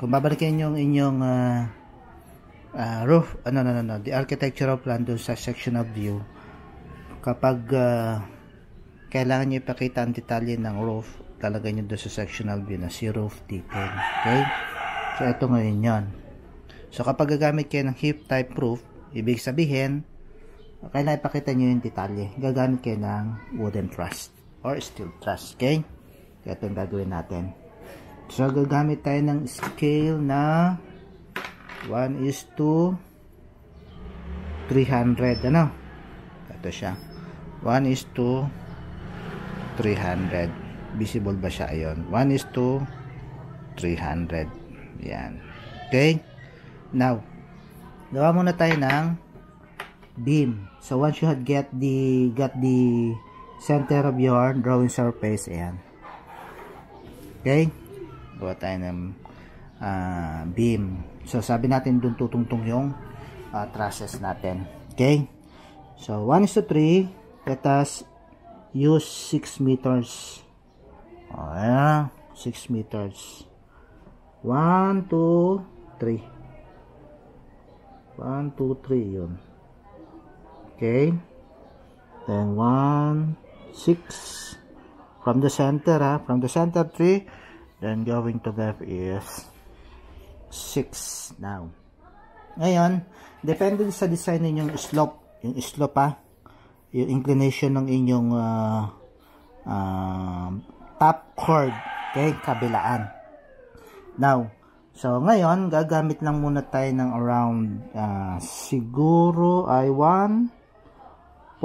kung babalikan yung inyong roof, the architectural plan doon sa section of view, kapag kailangan nyo ipakita ang detalye ng roof, lalagay nyo doon sa sectional view na si roof detail. Okay? So, ito ngayon yon. So, kapag gagamit kayo ng hip type roof, ibig sabihin, kailangan ipakita nyo yung detalye. Gagamit kayo ng wooden truss or steel truss. Okay? So, ito yung gagawin natin. So, gagamit tayo ng scale na 1:300. Ano? Ito siya. 1:300. Visible ba siya? Ayun. 1:300. Yan. Okay? Now, gawa muna tayo ng beam. So, once you got the center of your drawing surface, ayan. Okay? Gawa tayo ng beam. So, sabi natin dun tutungtong yung trusses natin. Okay? So, 1:3. Let us use 6 meters. Ayan. 6 meters. 1, 2, 3. 1, 2, 3 yun. Okay. Then 1, 6. From the center, from the center 3. Then going to left is 6 now. Ngayon, depende sa design ninyong slope. Yung slope, yung inclination ng inyong top chord. Okay, kabilaan. Now, so ngayon, gagamit lang muna tayo ng around, siguro ay 1.5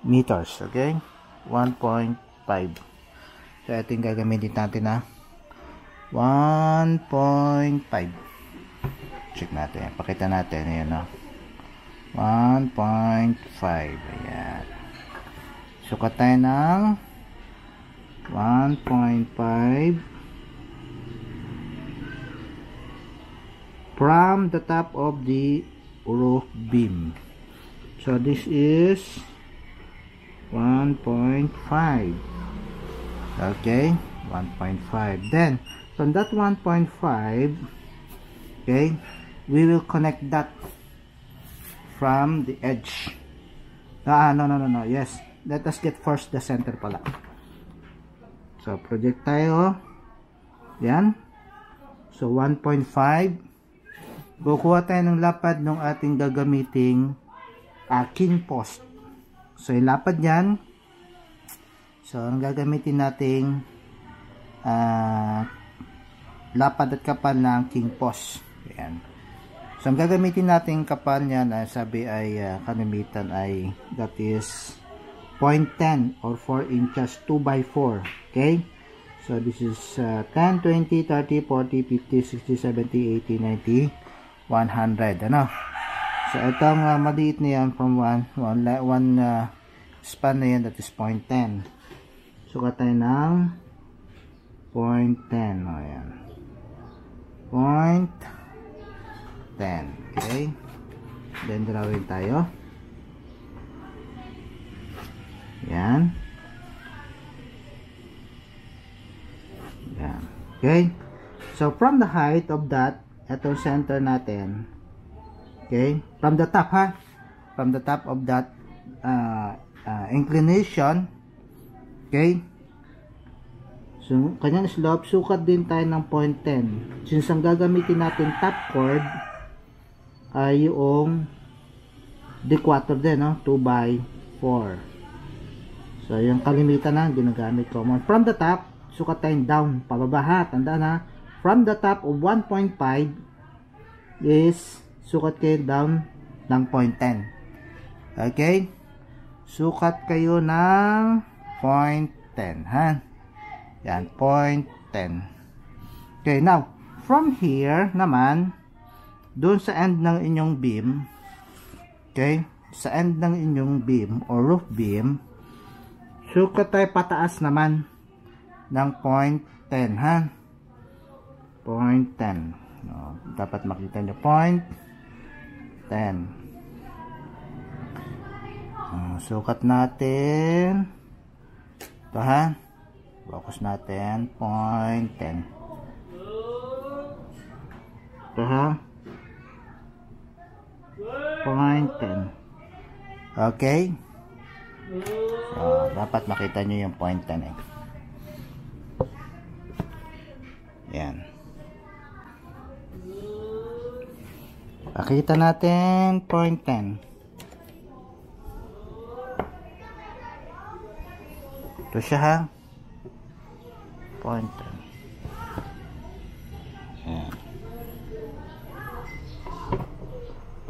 meters. Okay? 1.5. So, ito yung gagamitin natin 1.5. Check natin. Pakita natin. Ayan, 1.5. Ayan. Sukat tayo ng 1.5 from the top of the roof beam. So, this is 1.5. Okay, 1.5. Then, from that 1.5, okay, we will connect that from the edge. No. Yes, let us get first the center pala. So, project tayo. Yan. So, 1.5. Kukuha tayo ng lapad ng ating gagamiting king post. So, yung lapad yan. So, ang gagamitin nating lapad at kapal ng king post. Ayan. So, ang gagamitin nating kapal niyan, sabi ay kalimitan ay that is 0.10 or 4 inches 2x4. Okay? So, this is 10, 20, 30, 40, 50, 60, 70, 80, 90, 100. Ano? So, itong maliit na yan from 1 span na yan, that is 0.10. Sukat tayo ng 0.10. Ayan. 0.10. Okay? Then, drawing tayo. Yan. Yan. Okay? So, from the height of that, itong center natin, okay? From the top, from the top of that inclination, okay? So, kanyang slope, sukat din tayo ng 0.10. Since ang gagamitin natin top chord ay yung D4 din, 2x4. So, yung kalimitan na ginagamit ko. From the top, sukat tayong down, pababa, tandaan from the top of 1.5 is sukat kayo down ng 0.10. Okay? Sukat kayo ng 0.10, Yan, 0.10. Okay, now, from here naman, doon sa end ng inyong beam, okay, sa end ng inyong beam or roof beam, sukat tayo pataas naman ng 0.10, 0.10. Dapat makita nyo 0.10. Sukat natin ito, focus natin 0.10. Ito ha. Point 10. Okay? So, dapat makita nyo yung point 10 eh. Yan. Pakita natin point 10. Ito siya ha. Point 10. Yan.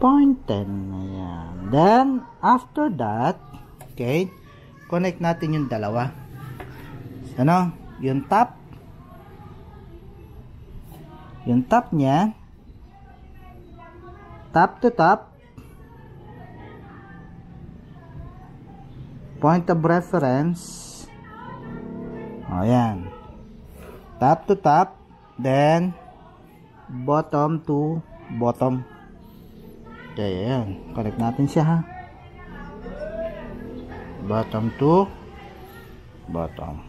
Point 10. Ayan. Then, after that, okay, connect natin yung dalawa. Ano? Yung top. Yung top niya. Top to top. Point of reference. Ayan. Top to top. Then, bottom to bottom. Okay, ayan. Connect natin siya ha. Bottom to bottom.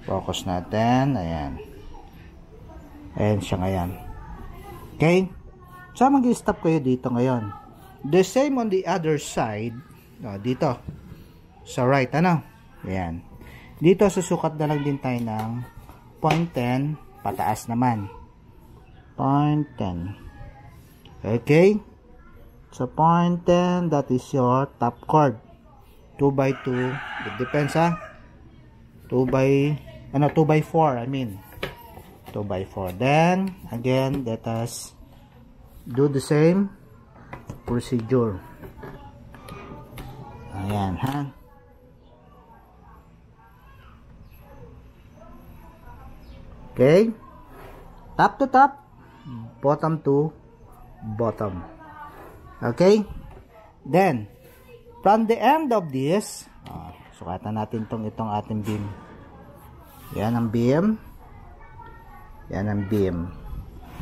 Focus natin. Ayan. Ayan siya ngayon. Okay. So, mag-stop kayo dito ngayon. The same on the other side. Dito. Sa right. Ano? Ayan. Dito, susukat na lang din tayo ng point 10. Pataas naman. Point 10. Okay. So, point 10, that is your top chord. 2 by 2. It depends ha. 2 by 4, I mean. 2 by 4. Then, again, let us do the same procedure. Ayan ha. Okay. Top to top. Bottom to bottom. Okay. Then, from the end of this, sukatan natin itong ating beam. Yan ang beam. Yan ang beam.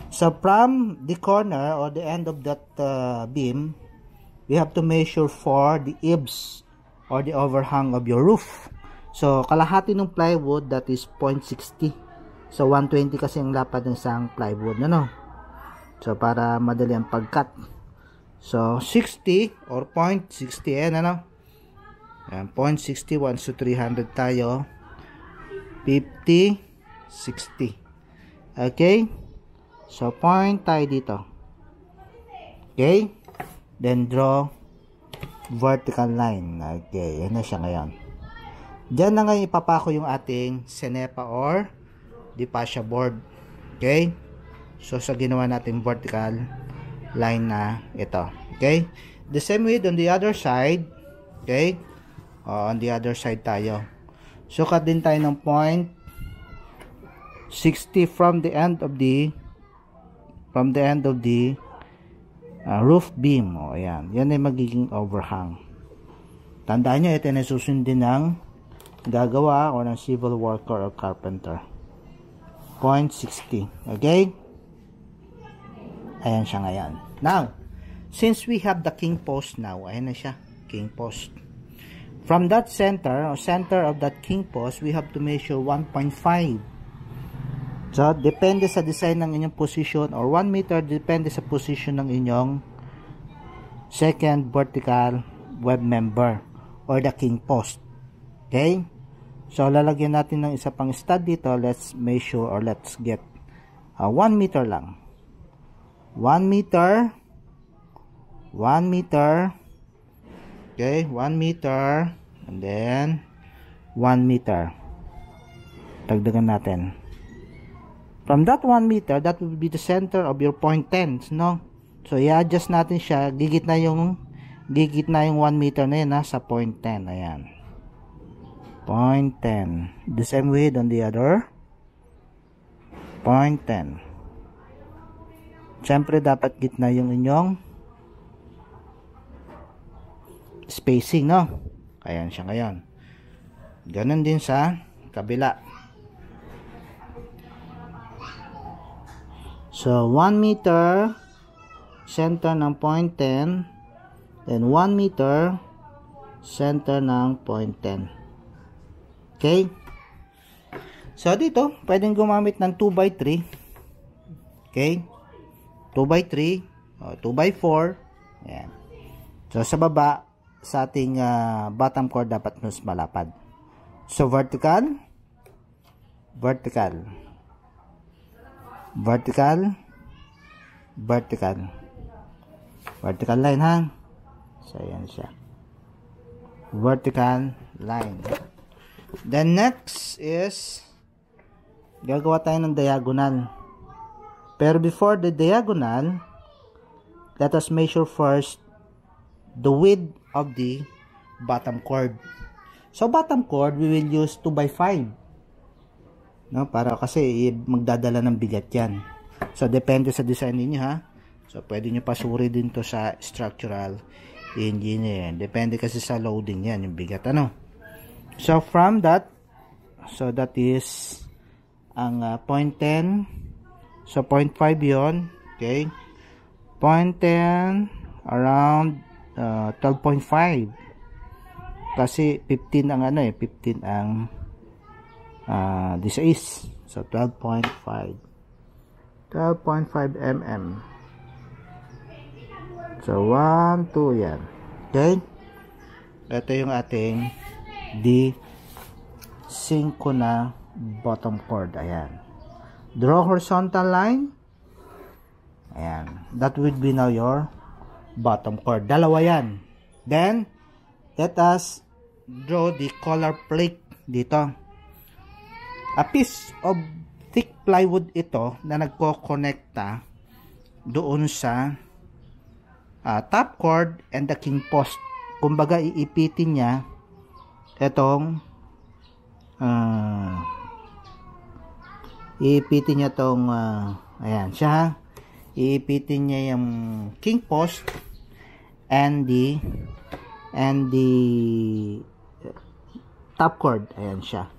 So, from the corner or the end of that beam, we have to measure for the eaves or the overhang of your roof. So, kalahati ng plywood, that is 0.60. So, 120 kasi ang lapad ng isang plywood. Ano? So, para madali ang pag-cut. So, 60 or 0.60. Ayan, ano? Ayan, 0.60. 1 to 300 tayo. 50, 60. Okay? So, point tayo dito. Okay? Then, draw vertical line. Okay, yan na siya ngayon. Diyan na ngayon ipapako yung ating Cenepa or di fascia board. Okay? So, sa ginawa natin vertical line na ito. Okay? The same way on the other side. Okay? On the other side tayo. So, cut din tayo ng point 60 from the end of the roof beam. O, ayan. Yan ay magiging overhang. Tandaan nyo, ito na susundin ng gagawa o ng civil worker or carpenter. 0.60. Okay? Ayan siya ngayon. Now, since we have the king post now, ayan na siya, king post. From that center, or center of that king post, we have to measure 1.5. So, depende sa design ng inyong position, or 1 meter, depende sa position ng inyong second vertical web member, or the king post. Okay? So, lalagyan natin ng isa pang stud dito. Let's measure, or let's get 1 meter lang. 1 meter, 1 meter, okay, 1 meter, and then 1 meter. Dagdagan natin. From that 1 meter, that will be the center of your point 10, no? So, i-adjust natin siya, gigit na yung 1 meter na yun, sa point 10, ayan. Point 10. The same way on the other. Point 10. Siyempre, dapat gitna yung inyong spacing, no? Ayan siya ngayon. Ganon din sa kabila. So, 1 meter, center ng point 10. Then, 1 meter, center ng point 10. Okay? So, dito, pwedeng gumamit ng 2 by 3. Okay? 2x3, 2x4. Ayan. So, sa baba, sa ating bottom chord, dapat mas malapad. So, vertical, vertical, vertical, vertical. Vertical line, ha? So, ayan siya. Vertical line. Then, next is, gagawa tayo ng diagonal. Pero before the diagonal, let us measure first the width of the bottom chord. So, bottom chord, we will use 2x5. No? Para kasi magdadala ng bigat yan. So, depende sa design ninyo, ha? So, pwede nyo pasuri din to sa structural engineer. Depende kasi sa loading yan, yung bigat, ano? So, from that, so that is ang 0.10. So, 0.5 yon. Okay? 0.10 around 12.5. Kasi 15 ang 15 ang this is. So, 12.5. 12.5 mm. So, 1, 2, yan. Okay? Ito yung ating D5 na bottom chord. Ayan. Draw horizontal line. Ayan. That would be now your bottom chord. Dalawa yan. Then, let us draw the collar plate dito. A piece of thick plywood ito na nagko-connecta doon sa top chord and the king post. Kumbaga, iipitin niya itong iipitin niya tong ayan siya, iipitin niya yung king post and the top chord. Ayan siya,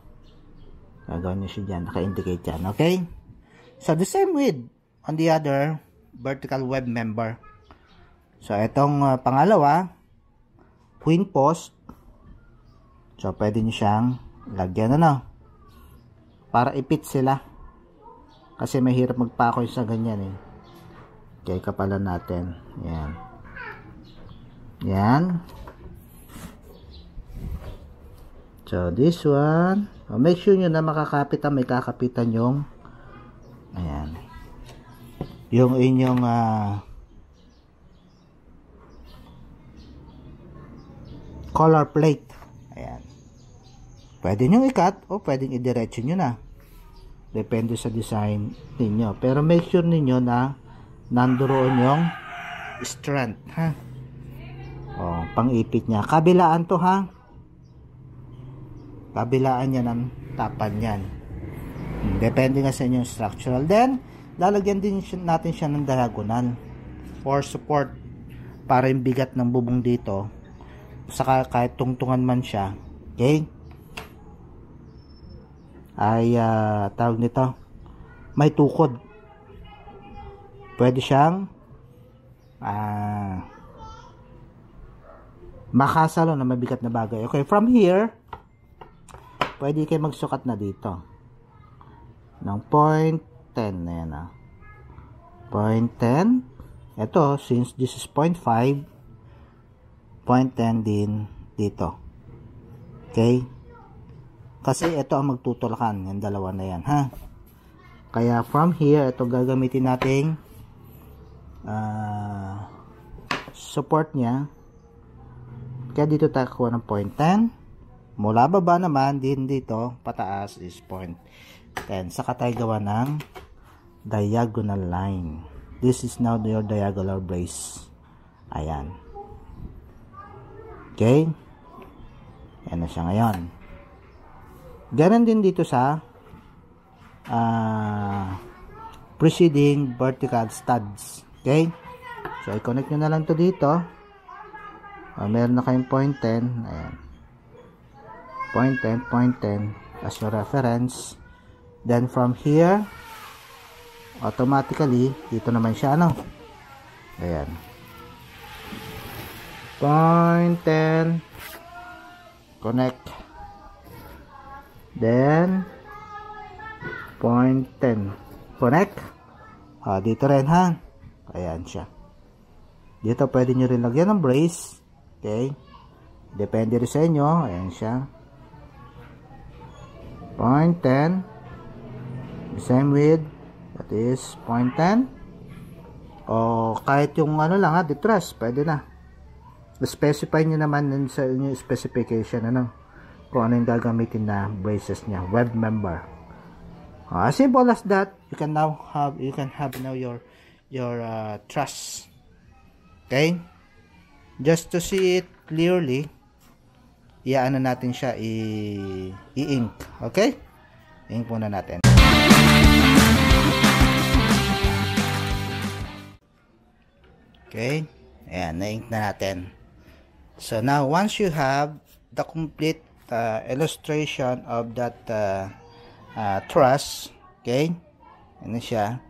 gagawin niya siya dyan, naka-indicate yan. Okay, so the same with on the other vertical web member. So itong pangalawa, queen post. So pwede niyo siyang lagyan para ipit sila. Kasi mahirap magpakoy sa ganyan eh. Okay, kapalan natin. Yan. Yan. So, this one. Make sure nyo na makakapitan, may kakapitan yung ayan. Yung inyong collar plate. Ayan. Pwede nyo i-cut o pwedeng i-diretso nyo na. Depende sa design ninyo. Pero make sure ninyo na nandoon yung strand, ha? O, pang-ipit niya. Kabilaan to, ha? Kabilaan niya ng tapan yan. Depende nga sa inyong structural. Then, lalagyan din natin siya ng diagonal for support para yung bigat ng bubong dito. Saka kahit tungtungan man siya, okay? Ay tawag nito, may tukod. Pwede siyang makasalo na mabigat na bagay. Okay, from here pwede kayo magsukat na dito ng 0.10 na yan, 0.10. Ito, since this is 0.5, 0.10 din dito. Okay, kasi ito ang magtutulakan, yung dalawa na yan, ha? Kaya from here, ito gagamitin nating support niya. Kaya dito tayo kuha ng 0.10. Mula baba naman, din dito, pataas is 0.10. Saka tayo gawa ng diagonal line. This is now your diagonal brace. Ayan. Okay? Yan na siya ngayon. Ganon din dito sa preceding vertical studs. Okay? So, i-connect nyo na lang to dito. Meron na kayong 0.10. Ayan. 0.10 as your reference. Then, from here, automatically, dito naman siya, Ayan. 0.10 connect. Then 0.10 connect. Dito rin, ha? Ayan siya. Dito pwede nyo rin lagyan ng brace. Okay. Depende rin sa inyo. Ayan siya. 0.10. The same width. That is 0.10. O kahit yung ano lang the truss. Pwede na. Specify nyo naman sa inyong specification. Kung ano yung gagamitin na braces niya. Web member. As simple as that. You can have now your truss. Okay? Just to see it clearly, iaano natin siya i-ink. Okay? Ink muna natin. Okay? Ayan, na-ink na natin. So now, once you have the complete illustration of that truss, okay? Ano siya?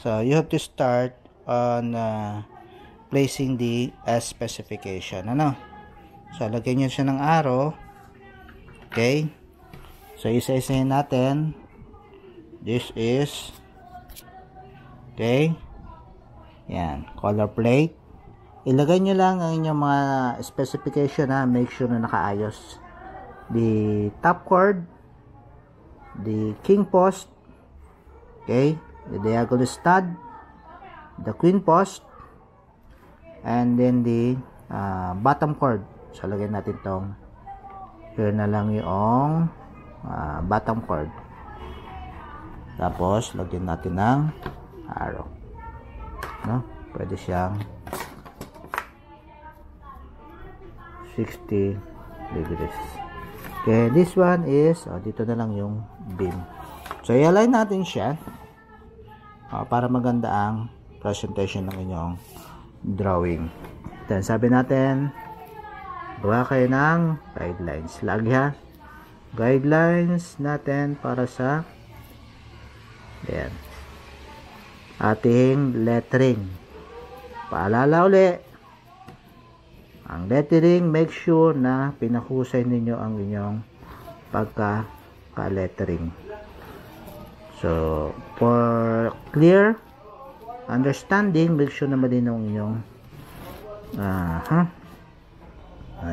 So, you have to start on placing the specification. So, lagyan nyo siya ng arrow. Okay? So, isa-isahin natin. This is okay. Yan. Color plate. Ilagay nyo lang ang inyong mga specification make sure na nakaayos. The top chord, the king post, okay, the diagonal stud, the queen post, and then the bottom chord. So, lagyan natin tong here na lang yung bottom chord. Tapos, lagyan natin ng arrow. Pwede siyang 60 degrees. Okay, this one is, dito na lang yung beam. So, i-align natin siya para maganda ang presentation ng inyong drawing. Then, sabi natin, gawa kayo ng guidelines. Lagi ha. Guidelines natin para sa ating lettering. Paalala uli, ang lettering, make sure na pinahusay ninyo ang inyong pagka-lettering. So, for clear understanding, make sure na malinaw ang inyong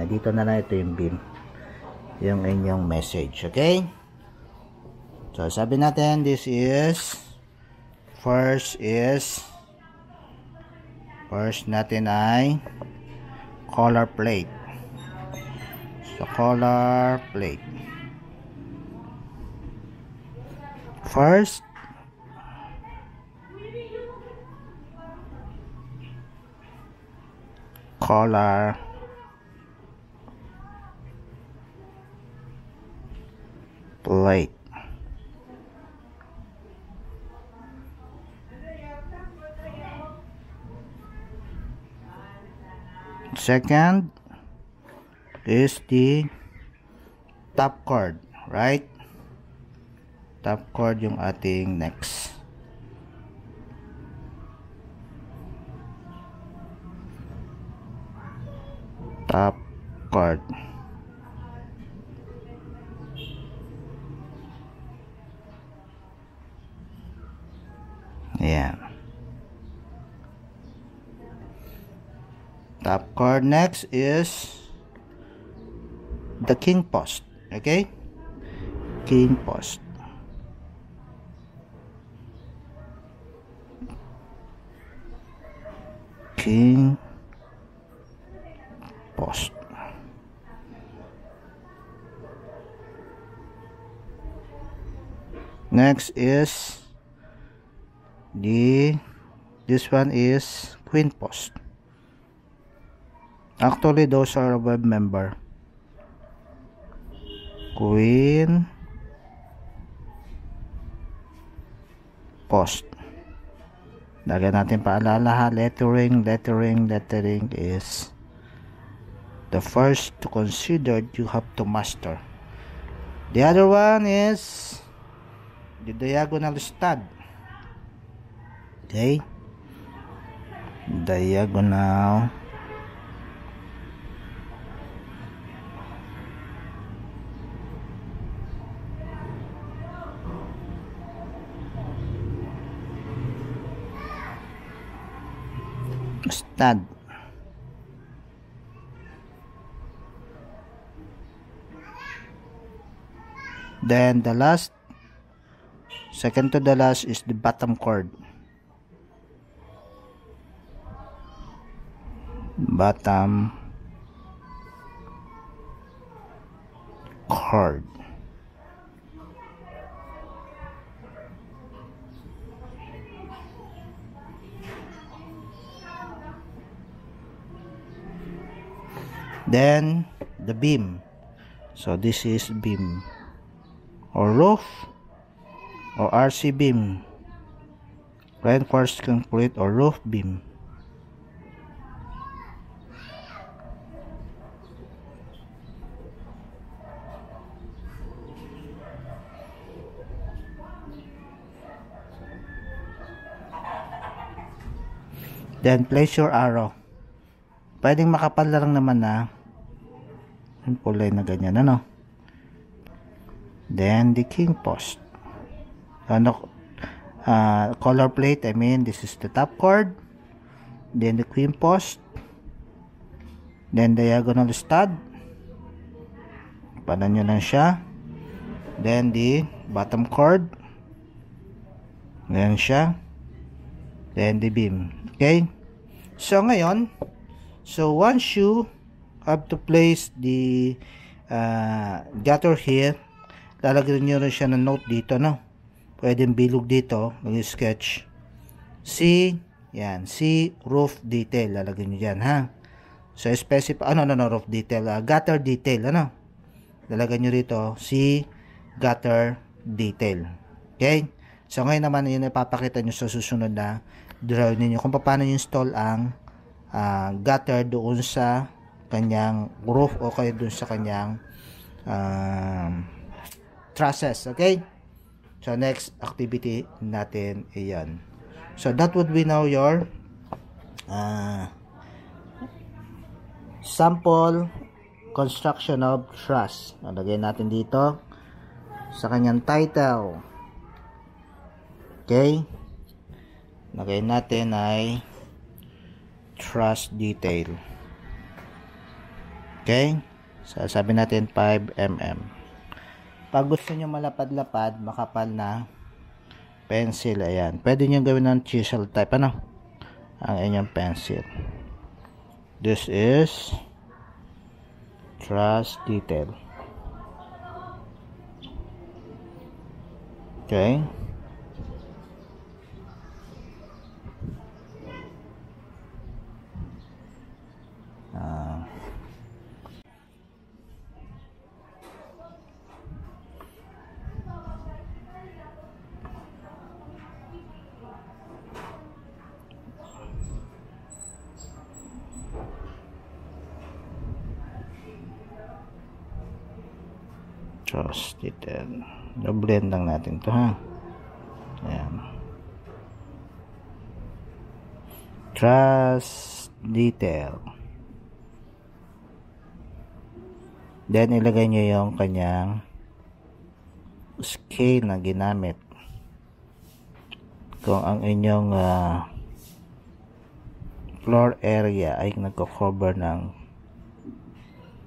dito na lang ito yung beam, yung inyong message. Okay? So, sabi natin, this is first natin ay color plate. So, color plate. First, color plate. Second is the top chord, right? Top chord yung ating next. Top chord. Ayan. Top chord. Next is the king post. Okay? King post. King post. Next is this one is queen post. Actually, those are a web member. Queen post. Lagyan natin paalala ha, lettering is the first to consider you have to master. The other one is the diagonal stud. Okay? Diagonal stud. Then the last, second to the last is the bottom chord. Bottom chord. Then the beam. So this is beam or roof or RC beam, reinforced concrete or roof beam. Then place your arrow. Pwedeng makapal lang naman na yung kulay na ganyan, ano. Then the king post, color plate, I mean this is the top chord, then the queen post, then diagonal stud, panan nyo lang siya, then the bottom chord, then siya, then the beam. Okay, so ngayon, so once you have to place the gutter here, lalagyan nyo rin siya ng note dito, no? Pwedeng bilog dito, mag-sketch. C, yan, C, roof detail, lalagyan nyo dyan, ha? So, specify, roof detail, gutter detail, ano? Lalagyan nyo rito, C, gutter detail. Okay? So, ngayon naman, yun ipapakita nyo sa susunod na drawing ninyo kung paano install ang gutter doon sa kanyang roof o kaya doon sa kanyang trusses. Okay, so next activity natin iyan. So that would be now your sample construction of truss. Lagay natin dito sa kanyang title. Okay, lagay natin ay truss detail. Okay, so sabi natin 5 mm. Pag gusto nyo malapad-lapad, makapal na pencil, ayan. Pwede nyo gawin ng chisel type, ano? Ang inyong pencil. This is truss detail. Okay. Truss detail. I-blend lang natin to, ha. Ayan. Truss detail. Then ilagay nyo yung kanyang scale na ginamit. Kung ang inyong floor area ay nagko-cover ng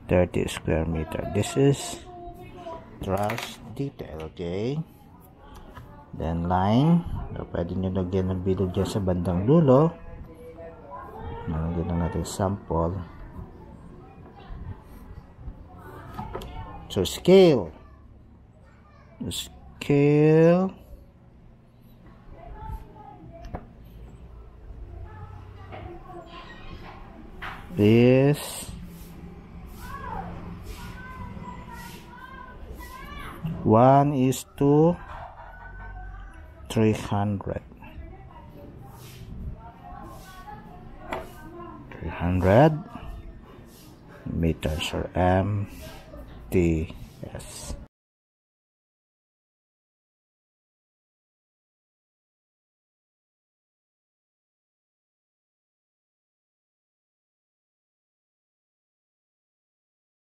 30 square meter. This is truss detail. Okay, then line, pwede nyo lagyan ng bilog dyan sa bandang dulo. Nalagyan na natin sample. So scale is 1:300. 300 meters or MTS.